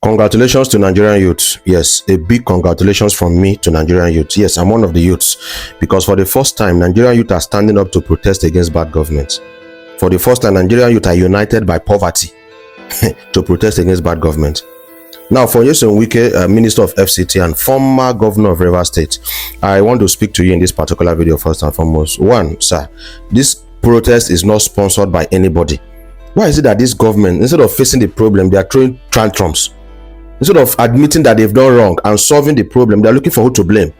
Congratulations to Nigerian youths. Yes, a big congratulations from me to Nigerian youths. Yes, I'm one of the youths, because for the first time, Nigerian youth are standing up to protest against bad government. For the first time, Nigerian youth are united by poverty to protest against bad government. Now, for YOUTHS WIKE, Minister of FCT and former Governor of Rivers State, I want to speak to you in this particular video first and foremost. One, sir, this protest is not sponsored by anybody. Why is it that this government, instead of facing the problem, they are throwing tantrums? Instead of admitting that they've done wrong and solving the problem, they're looking for who to blame.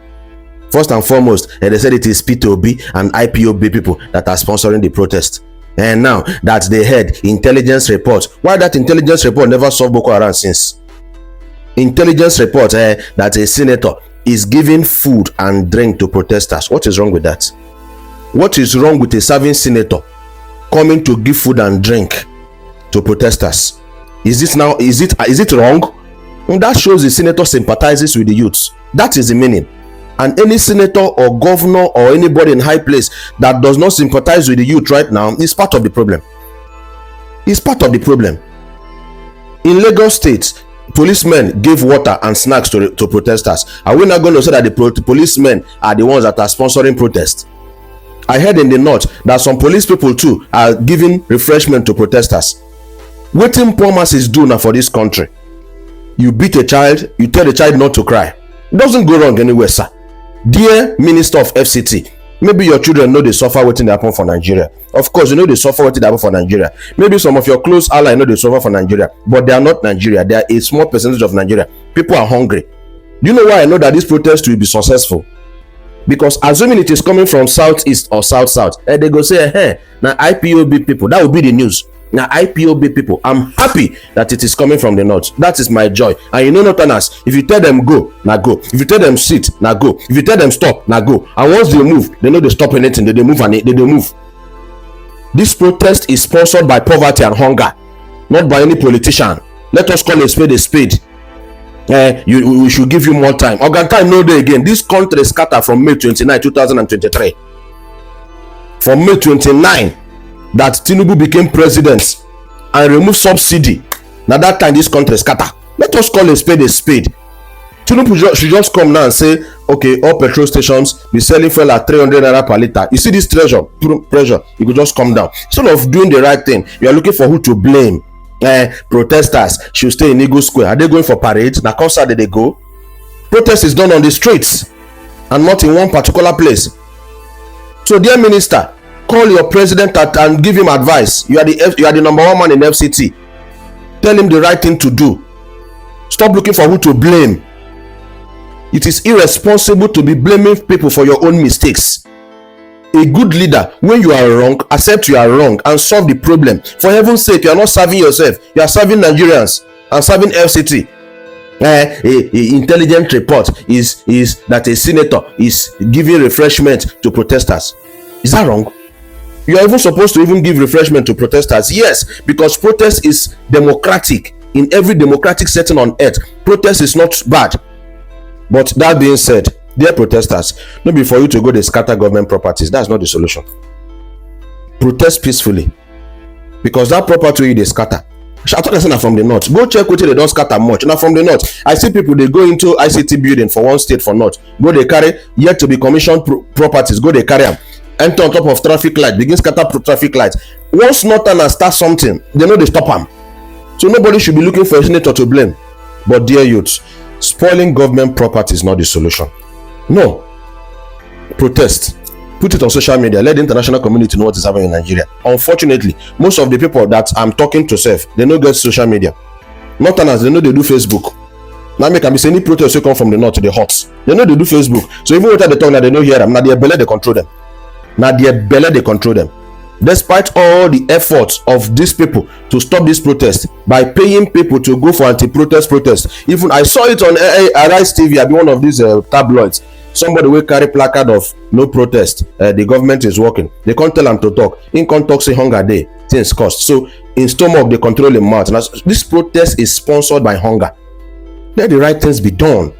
First and foremost, they said it is P2B and IPOB people that are sponsoring the protest. And now that they had intelligence report, why that intelligence report never solved Boko Haram since? Intelligence report that a senator is giving food and drink to protesters. What is wrong with that? What is wrong with a serving senator coming to give food and drink to protesters? Is it wrong? And that shows the senator sympathizes with the youths. That is the meaning. And any senator or governor or anybody in high place that does not sympathize with the youth right now is part of the problem. It's part of the problem. In Lagos State, policemen gave water and snacks to protesters. Are we not going to say that the policemen are the ones that are sponsoring protests? I heard in the north that some police people too are giving refreshment to protesters. Waiting poor masses do now for this country. You beat a child, you tell the child not to cry. It doesn't go wrong anywhere, sir. Dear Minister of FCT, maybe your children know they suffer waiting to happen for Nigeria. Of course, you know they suffer waiting to happen for Nigeria. Maybe some of your close allies know they suffer for Nigeria, but they are not Nigeria. They are a small percentage of Nigeria. People are hungry. Do you know why I know that this protest will be successful? Because assuming it is coming from southeast or south, they go say, hey, now IPOB people, that will be the news. Now IPOB people, I'm happy that it is coming from the north. That is my joy. And you know not us, if you tell them go, now go. If you tell them sit, now go. If you tell them stop, now go. And once they move, they know they stop anything. They move and they move. This protest is sponsored by poverty and hunger, not by any politician. Let us call a spade a spade. We should give you more time. Organ time no day again. This country scattered from May 29, 2023. From May 29 that Tinubu became president and removed subsidy. Now that time this country scatter. Let us call a spade a spade. Tinubu should just come now and say, okay, all petrol stations be selling fuel at 300 naira per liter. You see this pressure, it could just come down. Instead of doing the right thing, you are looking for who to blame. Protesters should stay in Eagle Square. Are they going for parades? Now concert they go. Protest is done on the streets and not in one particular place. So dear minister, call your president and give him advice. You are the number one man in FCT. Tell him the right thing to do. Stop looking for who to blame. It is irresponsible to be blaming people for your own mistakes. A good leader, when you are wrong, accept you are wrong and solve the problem. For heaven's sake, you are not serving yourself. You are serving Nigerians and serving FCT. Intelligent report is that a senator is giving refreshment to protesters. Is that wrong? You are even supposed to even give refreshment to protesters. Yes, because protest is democratic. In every democratic setting on earth, protest is not bad. But that being said, dear protesters, not be for you to go to scatter government properties. That's not the solution. Protest peacefully, because that property they scatter. I thought that's from the north. Go check with it. They don't scatter much. Now from the north, I see people they go into ICT building for one state for north. Go they carry yet to be commissioned properties. Go they carry them. Enter on top of traffic light. Begin scatter traffic lights. Once northerners start something, they know they stop them. So nobody should be looking for a senator to blame. But dear youths, spoiling government property is not the solution. No. Protest. Put it on social media. Let the international community know what is happening in Nigeria. Unfortunately, most of the people that I'm talking to they don't get social media. Northerners, they know they do Facebook. Now make me say any protest will come from the north to the hots. They know they do Facebook. So even without the talk, they don't hear them. Now their belly they control them. Despite all the efforts of these people to stop this protest by paying people to go for anti-protest protests. Even I saw it on Arise TV. I'll be one of these tabloids. Somebody will carry placard of no protest. The government is working. They can't tell them to talk. In can't talk say hunger day. Things cost. So in stomach they control the mouth. Now, this protest is sponsored by hunger. Let the right things be done.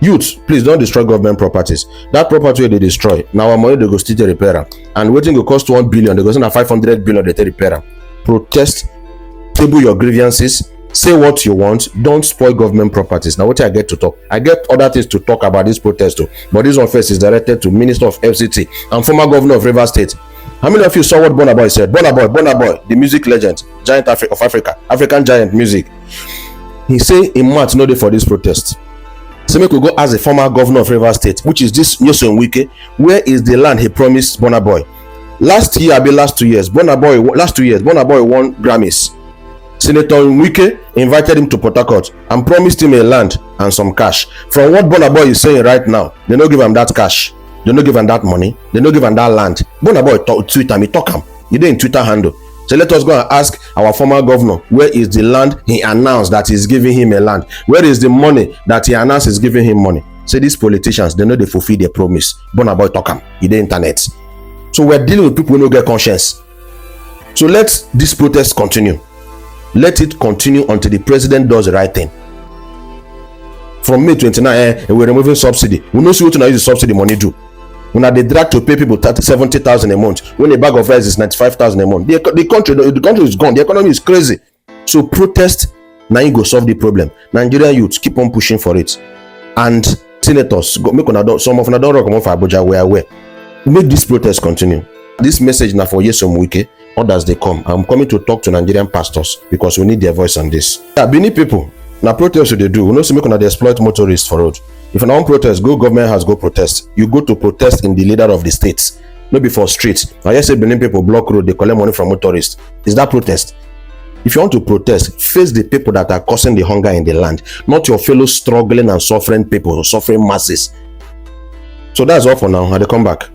Youths, please don't destroy government properties. That property they destroy, now our money they go still to repair. And waiting will cost 1 billion, they go send 500 billion they repair. Protest, table your grievances, say what you want, don't spoil government properties. Now what I get to talk, I get other things to talk about this protest too, but this one first is directed to Minister of FCT and former governor of Rivers State. How many of you saw what Burna Boy said? Burna Boy, the music legend, giant of Africa, African giant music. He say in March no day for this protest. So make we go as a former governor of Rivers State, which is this NYESOM WIKE. Where is the land he promised Burna Boy? Last 2 years, Burna Boy won Grammys. Senator WIKE invited him to Port Harcourt and promised him a land and some cash. From what Burna Boy is saying right now, they don't give him that cash, they don't give him that money, they don't give him that land. Burna Boy tweet him, he talk him. He didn't Twitter handle. So let us go and ask our former governor, where is the land he announced that he's giving him a land? Where is the money that he announced is giving him money? Say these politicians, they know they fulfill their promise. Burna Boy talk him. He the internet. So we're dealing with people who don't get conscience. So let this protest continue. Let it continue until the president does the right thing. From May 29, we're removing subsidy. We know see what to use the subsidy money do. When they drag to pay people 70,000 a month, when a bag of rice is 95,000 a month, the country is gone. The economy is crazy. So protest, now you go solve the problem. Nigerian youths keep on pushing for it, and senators make some of them don't recommend for Abuja. We are aware. Make this protest continue. This message now for YOUTHS WIKE. Others they come. I'm coming to talk to Nigerian pastors because we need their voice on this. Yeah, Benin people. Now protest they do. We know make they exploit motorists for road. If you don't protest, go government has go protest. You go to protest in the leader of the states, not before streets. I just say Benin people block road, they collect money from motorists. Is that protest? If you want to protest, face the people that are causing the hunger in the land, not your fellow struggling and suffering people, suffering masses. So that's all for now. I'll come back.